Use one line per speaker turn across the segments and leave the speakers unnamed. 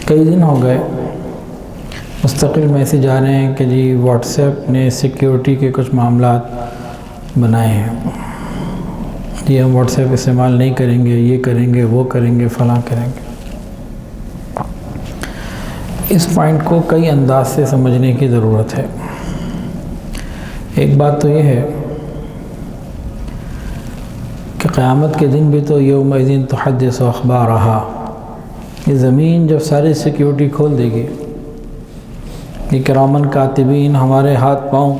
کئی دن ہو گئے مستقل میسیج آ رہے ہیں کہ جی واٹس ایپ نے سیکیورٹی کے کچھ معاملات بنائے ہیں، یہ ہم واٹس ایپ استعمال نہیں کریں گے، یہ کریں گے، وہ کریں گے، فلاں کریں گے۔ اس پوائنٹ کو کئی انداز سے سمجھنے کی ضرورت ہے۔ ایک بات تو یہ ہے کہ قیامت کے دن بھی تو یومئذ تحدث اخبارہا، یہ زمین جب ساری سیکیورٹی کھول دے گی، یہ کرامن کاتبین ہمارے ہاتھ پاؤں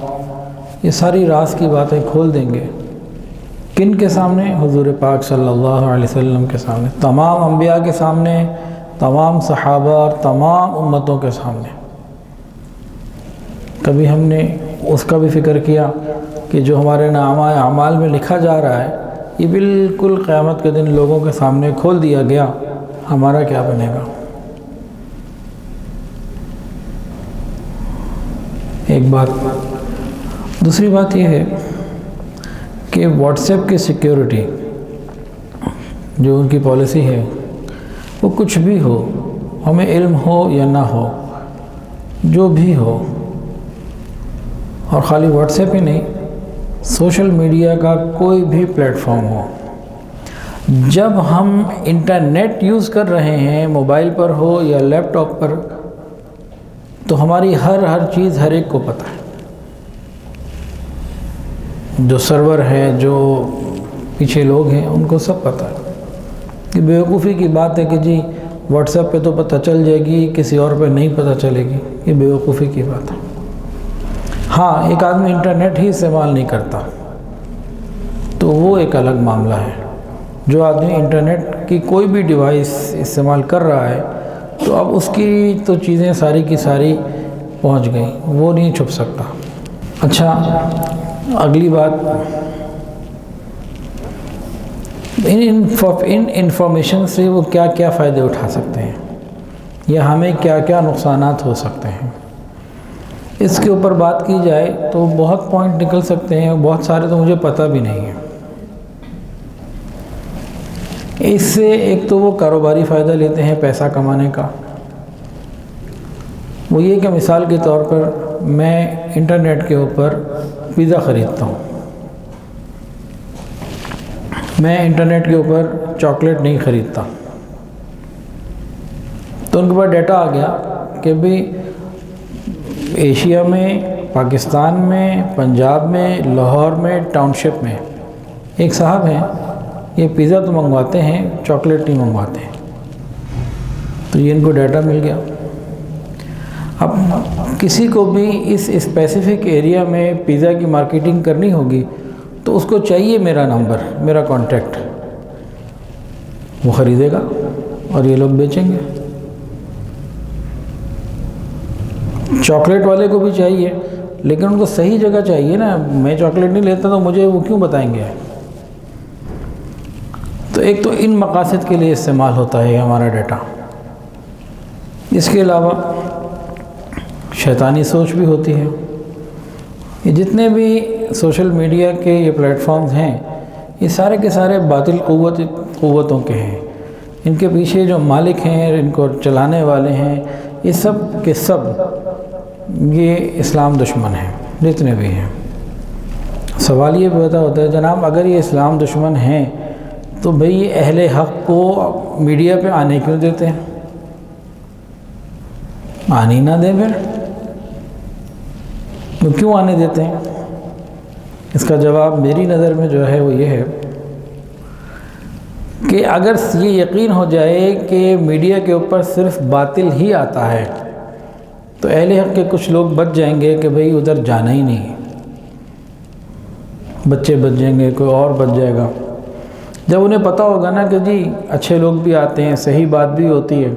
یہ ساری راز کی باتیں کھول دیں گے، کن کے سامنے؟ حضور پاک صلی اللہ علیہ وسلم کے سامنے، تمام انبیاء کے سامنے، تمام صحابہ اور تمام امتوں کے سامنے۔ کبھی ہم نے اس کا بھی فکر کیا کہ جو ہمارے نامہ اعمال میں لکھا جا رہا ہے یہ بالکل قیامت کے دن لوگوں کے سامنے کھول دیا گیا، ہمارا کیا بنے گا؟ ایک بات۔ دوسری بات یہ ہے کہ واٹس ایپ کی سیکیورٹی جو ان کی پالیسی ہے وہ کچھ بھی ہو، ہمیں علم ہو یا نہ ہو، جو بھی ہو، اور خالی واٹس ایپ ہی نہیں، سوشل میڈیا کا کوئی بھی پلیٹ فارم ہو، جب ہم انٹرنیٹ یوز کر رہے ہیں موبائل پر ہو یا لیپ ٹاپ پر، تو ہماری ہر چیز ہر ایک کو پتہ ہے۔ جو سرور ہے، جو پیچھے لوگ ہیں، ان کو سب پتہ ہے۔ یہ بیوقوفی کی بات ہے کہ جی واٹس ایپ پہ تو پتہ چل جائے گی، کسی اور پہ نہیں پتہ چلے گی، یہ بیوقوفی کی بات ہے۔ ہاں، ایک آدمی انٹرنیٹ ہی استعمال نہیں کرتا تو وہ ایک الگ معاملہ ہے۔ جو آدمی انٹرنیٹ کی کوئی بھی ڈیوائس استعمال کر رہا ہے تو اب اس کی تو چیزیں ساری کی ساری پہنچ گئیں، وہ نہیں چھپ سکتا۔ اچھا، اگلی بات، ان انفارمیشن سے وہ کیا کیا فائدے اٹھا سکتے ہیں یا ہمیں کیا کیا نقصانات ہو سکتے ہیں، اس کے اوپر بات کی جائے تو بہت پوائنٹ نکل سکتے ہیں، بہت سارے تو مجھے پتہ بھی نہیں ہے۔ اس سے ایک تو وہ کاروباری فائدہ لیتے ہیں پیسہ کمانے کا، وہ یہ کہ مثال کے طور پر میں انٹرنیٹ کے اوپر پیزا خریدتا ہوں، میں انٹرنیٹ کے اوپر چاکلیٹ نہیں خریدتا، تو ان کے پاس ڈیٹا آ گیا کہ بھی ایشیا میں، پاکستان میں، پنجاب میں، لاہور میں، ٹاؤن شپ میں ایک صاحب ہیں، یہ پیزا تو منگواتے ہیں، چاکلیٹ نہیں منگواتے ہیں، تو یہ ان کو ڈیٹا مل گیا۔ اب کسی کو بھی اس اسپیسیفک ایریا میں پیزا کی مارکیٹنگ کرنی ہوگی تو اس کو چاہیے میرا نمبر، میرا کانٹیکٹ، وہ خریدے گا اور یہ لوگ بیچیں گے۔ چاکلیٹ والے کو بھی چاہیے، لیکن ان کو صحیح جگہ چاہیے نا، میں چاکلیٹ نہیں لیتا تو مجھے وہ کیوں بتائیں گے؟ تو ایک تو ان مقاصد کے لیے استعمال ہوتا ہے ہمارا ڈیٹا۔ اس کے علاوہ شیطانی سوچ بھی ہوتی ہے۔ یہ جتنے بھی سوشل میڈیا کے یہ پلیٹ فارمز ہیں، یہ سارے کے سارے باطل قوتوں کے ہیں، ان کے پیچھے جو مالک ہیں، ان کو چلانے والے ہیں، یہ سب کے سب یہ اسلام دشمن ہیں، جتنے بھی ہیں۔ سوال یہ پیدا ہوتا ہے جناب، اگر یہ اسلام دشمن ہیں تو بھئی یہ اہل حق کو میڈیا پہ آنے کیوں دیتے ہیں؟ آنے نہ دیں پھر، وہ کیوں آنے دیتے ہیں؟ اس کا جواب میری نظر میں جو ہے وہ یہ ہے کہ اگر یہ یقین ہو جائے کہ میڈیا کے اوپر صرف باطل ہی آتا ہے تو اہل حق کے کچھ لوگ بچ جائیں گے کہ بھئی ادھر جانا ہی نہیں، بچے بچ جائیں گے، کوئی اور بچ جائے گا۔ جب انہیں پتہ ہوگا نا کہ جی اچھے لوگ بھی آتے ہیں، صحیح بات بھی ہوتی ہے،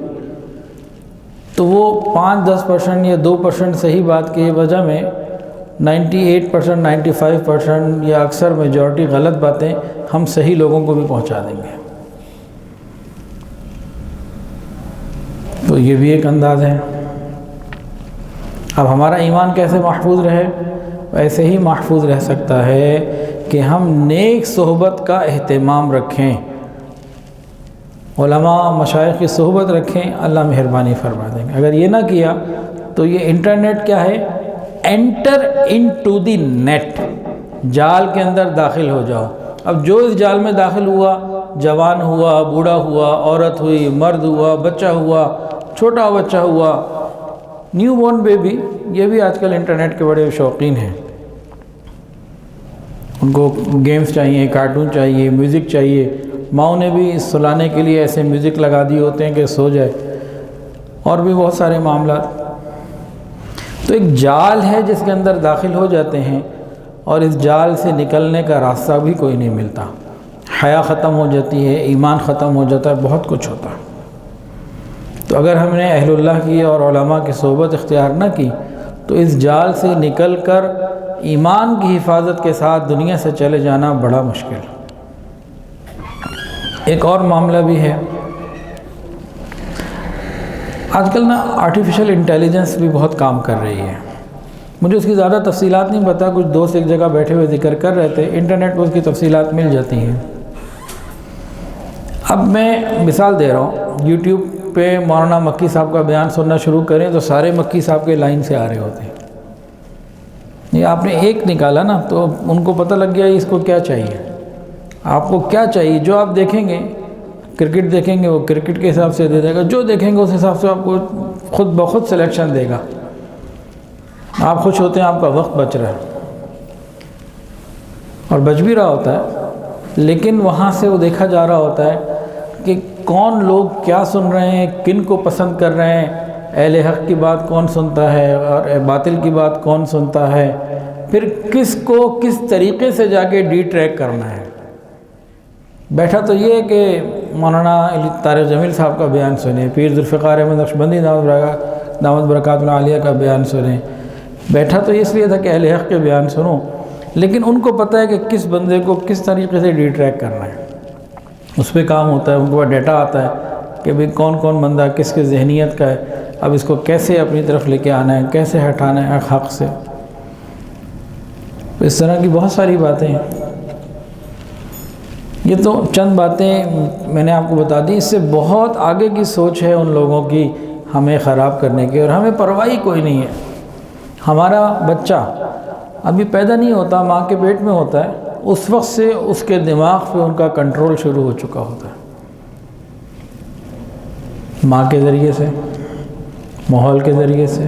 تو وہ 5-10% یا 2% صحیح بات کی وجہ میں 98%، 95% یا اکثر میجورٹی غلط باتیں ہم صحیح لوگوں کو بھی پہنچا دیں گے۔ تو یہ بھی ایک انداز ہے۔ اب ہمارا ایمان کیسے محفوظ رہے؟ ایسے ہی محفوظ رہ سکتا ہے کہ ہم نیک صحبت کا اہتمام رکھیں، علماء مشائخ کی صحبت رکھیں، اللہ مہربانی فرما دیں گے۔ اگر یہ نہ کیا تو یہ انٹرنیٹ کیا ہے؟ انٹر انٹو دی نیٹ، جال کے اندر داخل ہو جاؤ۔ اب جو اس جال میں داخل ہوا، جوان ہوا، بوڑھا ہوا، عورت ہوئی، مرد ہوا، بچہ ہوا، چھوٹا بچہ ہوا، نیو بورن بیبی، یہ بھی آج کل انٹرنیٹ کے بڑے شوقین ہیں۔ ان کو گیمز چاہیے، کارٹون چاہیے، میوزک چاہیے۔ ماؤں نے بھی سلانے کے لیے ایسے میوزک لگا دیے ہوتے ہیں کہ سو جائے، اور بھی بہت سارے معاملات۔ تو ایک جال ہے جس کے اندر داخل ہو جاتے ہیں، اور اس جال سے نکلنے کا راستہ بھی کوئی نہیں ملتا۔ حیا ختم ہو جاتی ہے، ایمان ختم ہو جاتا ہے، بہت کچھ ہوتا ہے۔ تو اگر ہم نے اہل اللہ کی اور علماء کی صحبت اختیار نہ کی تو اس جال سے نکل کر ایمان کی حفاظت کے ساتھ دنیا سے چلے جانا بڑا مشکل۔ ایک اور معاملہ بھی ہے، آج کل آرٹیفیشل انٹیلیجنس بھی بہت کام کر رہی ہے۔ مجھے اس کی زیادہ تفصیلات نہیں پتہ، کچھ دوست ایک جگہ بیٹھے ہوئے ذکر کر رہے تھے، انٹرنیٹ پر اس کی تفصیلات مل جاتی ہیں۔ اب میں مثال دے رہا ہوں، یوٹیوب پہ مولانا مکی صاحب کا بیان سننا شروع کریں تو سارے مکی صاحب کے لائن سے آ رہے ہوتے ہیں۔ یہ آپ نے ایک نکالا نا تو ان کو پتہ لگ گیا اس کو کیا چاہیے، آپ کو کیا چاہیے۔ جو آپ دیکھیں گے، کرکٹ دیکھیں گے وہ کرکٹ کے حساب سے دے دے گا، جو دیکھیں گے اس حساب سے آپ کو خود بخود سلیکشن دے گا۔ آپ خوش ہوتے ہیں، آپ کا وقت بچ رہا ہے، اور بچ بھی رہا ہوتا ہے، لیکن وہاں سے وہ دیکھا جا رہا ہوتا ہے کہ کون لوگ کیا سن رہے ہیں، کن کو پسند کر رہے ہیں، اہل حق کی بات کون سنتا ہے اور باطل کی بات کون سنتا ہے، پھر کس کو کس طریقے سے جا کے ڈی ٹریک کرنا ہے۔ بیٹھا تو یہ ہے کہ مولانا طارق جمیل صاحب کا بیان سنیں، پیر ذوالفقار احمد نقشبندی دامت برکاتہ العالیہ کا بیان سنیں۔ بیٹھا تو اس لیے تھا کہ اہل حق کے بیان سنوں، لیکن ان کو پتہ ہے کہ کس بندے کو کس طریقے سے ڈی ٹریک کرنا ہے، اس پہ کام ہوتا ہے، ان کو ڈیٹا آتا ہے کہ بھئی کون کون بندہ کس کے ذہنیت کا ہے، اب اس کو کیسے اپنی طرف لے کے آنا ہے، کیسے ہٹانا ہے حق سے۔ اس طرح کی بہت ساری باتیں ہیں۔ یہ تو چند باتیں میں نے آپ کو بتا دی، اس سے بہت آگے کی سوچ ہے ان لوگوں کی ہمیں خراب کرنے کی، اور ہمیں پرواہ کوئی نہیں ہے۔ ہمارا بچہ ابھی پیدا نہیں ہوتا، ماں کے پیٹ میں ہوتا ہے، اس وقت سے اس کے دماغ پہ ان کا کنٹرول شروع ہو چکا ہوتا ہے، ماں کے ذریعے سے، ماحول کے ذریعے سے۔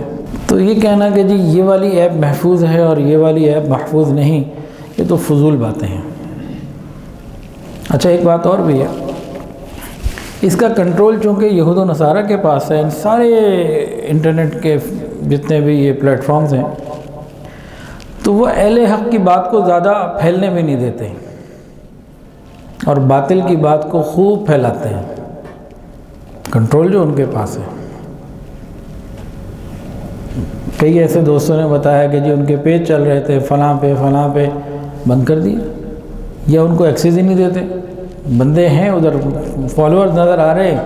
تو یہ کہنا کہ جی یہ والی ایپ محفوظ ہے اور یہ والی ایپ محفوظ نہیں، یہ تو فضول باتیں ہیں۔ اچھا ایک بات اور بھی ہے، اس کا کنٹرول چونکہ یہود و نصارہ کے پاس ہے، ان سارے انٹرنیٹ کے جتنے بھی یہ پلیٹ فارمز ہیں، تو وہ اہل حق کی بات کو زیادہ پھیلنے بھی نہیں دیتے اور باطل کی بات کو خوب پھیلاتے ہیں، کنٹرول جو ان کے پاس ہے۔ کئی ایسے دوستوں نے بتایا کہ جی ان کے پیج چل رہے تھے فلاں پہ بند کر دیے، یا ان کو ایکسیس ہی نہیں دیتے۔ بندے ہیں ادھر، فالوورز نظر آ رہے ہیں،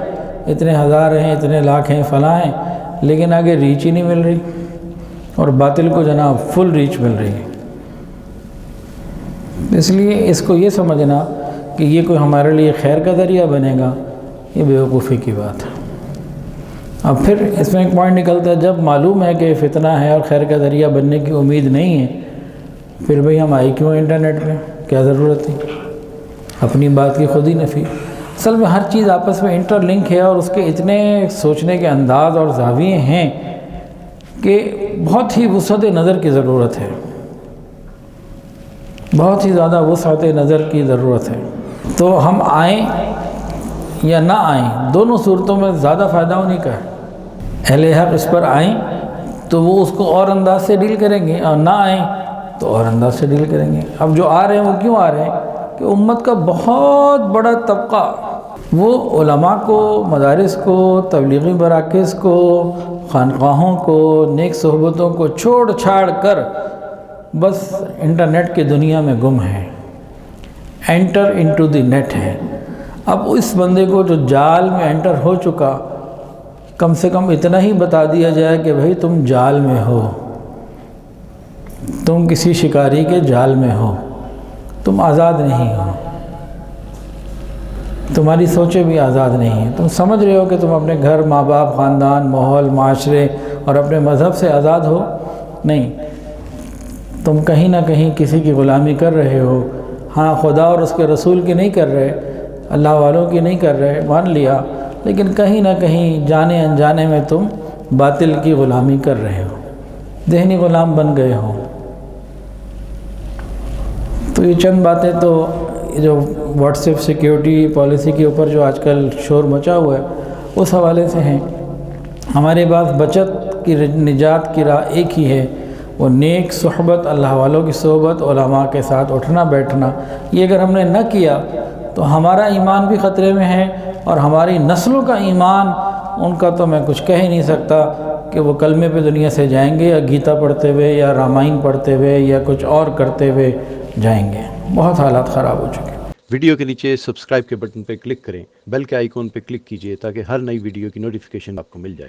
اتنے ہزار ہیں، اتنے لاکھ ہیں، فلاں ہیں، لیکن آگے ریچ ہی نہیں مل رہی، اور باطل کو جناب فل ریچ مل رہی ہے۔ اس لیے اس کو یہ سمجھنا کہ یہ کوئی ہمارے لیے خیر کا ذریعہ بنے گا، یہ بیوقوفی کی بات ہے۔ اب پھر اس میں ایک پوائنٹ نکلتا ہے، جب معلوم ہے کہ فتنہ ہے اور خیر کا ذریعہ بننے کی امید نہیں ہے، پھر بھئی ہم آئی کیوں انٹرنیٹ پہ، کیا ضرورت تھی؟ اپنی بات کی خود ہی نفی۔ اصل میں ہر چیز آپس میں انٹر لنک ہے، اور اس کے اتنے سوچنے کے انداز اور زاویے ہیں کہ بہت ہی وسعت نظر کی ضرورت ہے، بہت ہی زیادہ وسعت نظر کی ضرورت ہے۔ تو ہم آئیں یا نہ آئیں، دونوں صورتوں میں زیادہ فائدہ انہیں کا ہے۔ اہل حق اس پر آئیں تو وہ اس کو اور انداز سے ڈیل کریں گے، اور نہ آئیں تو اور انداز سے ڈیل کریں گے۔ اب جو آ رہے ہیں وہ کیوں آ رہے ہیں کہ امت کا بہت بڑا طبقہ وہ علماء کو، مدارس کو، تبلیغی مراکز کو، خانقاہوں کو، نیک صحبتوں کو چھوڑ چھاڑ کر بس انٹرنیٹ کی دنیا میں گم ہے، انٹر انٹو دی نیٹ ہے۔ اب اس بندے کو جو جال میں انٹر ہو چکا، کم سے کم اتنا ہی بتا دیا جائے کہ بھئی تم جال میں ہو، تم کسی شکاری کے جال میں ہو، تم آزاد نہیں ہو، تمہاری سوچیں بھی آزاد نہیں ہیں. تم سمجھ رہے ہو کہ تم اپنے گھر، ماں باپ، خاندان، ماحول، معاشرے اور اپنے مذہب سے آزاد ہو. نہیں، تم کہیں نہ کہیں کسی کی غلامی کر رہے ہو. ہاں، خدا اور اس کے رسول کی نہیں کر رہے، اللہ والوں کی نہیں کر رہے، مان لیا، لیکن کہیں نہ کہیں جانے انجانے میں تم باطل کی غلامی کر رہے ہو، ذہنی غلام بن گئے ہو. تو یہ چند باتیں تو جو واٹس ایپ سیکیورٹی پالیسی کے اوپر جو آج کل شور مچا ہوا ہے اس حوالے سے ہیں. ہمارے پاس بچت کی نجات کی راہ ایک ہی ہے، وہ نیک صحبت، اللہ والوں کی صحبت، علماء کے ساتھ اٹھنا بیٹھنا. یہ اگر ہم نے نہ کیا تو ہمارا ایمان بھی خطرے میں ہے، اور ہماری نسلوں کا ایمان، ان کا تو میں کچھ کہہ ہی نہیں سکتا کہ وہ کلمے پہ دنیا سے جائیں گے یا گیتا پڑھتے ہوئے یا رامائن پڑھتے ہوئے یا کچھ اور کرتے ہوئے جائیں گے. بہت حالات خراب ہو چکے ہیں.
ویڈیو کے نیچے سبسکرائب کے بٹن پہ کلک کریں، بیل کے آئیکن پہ کلک کیجئے تاکہ ہر نئی ویڈیو کی نوٹیفیکیشن آپ کو مل جائے.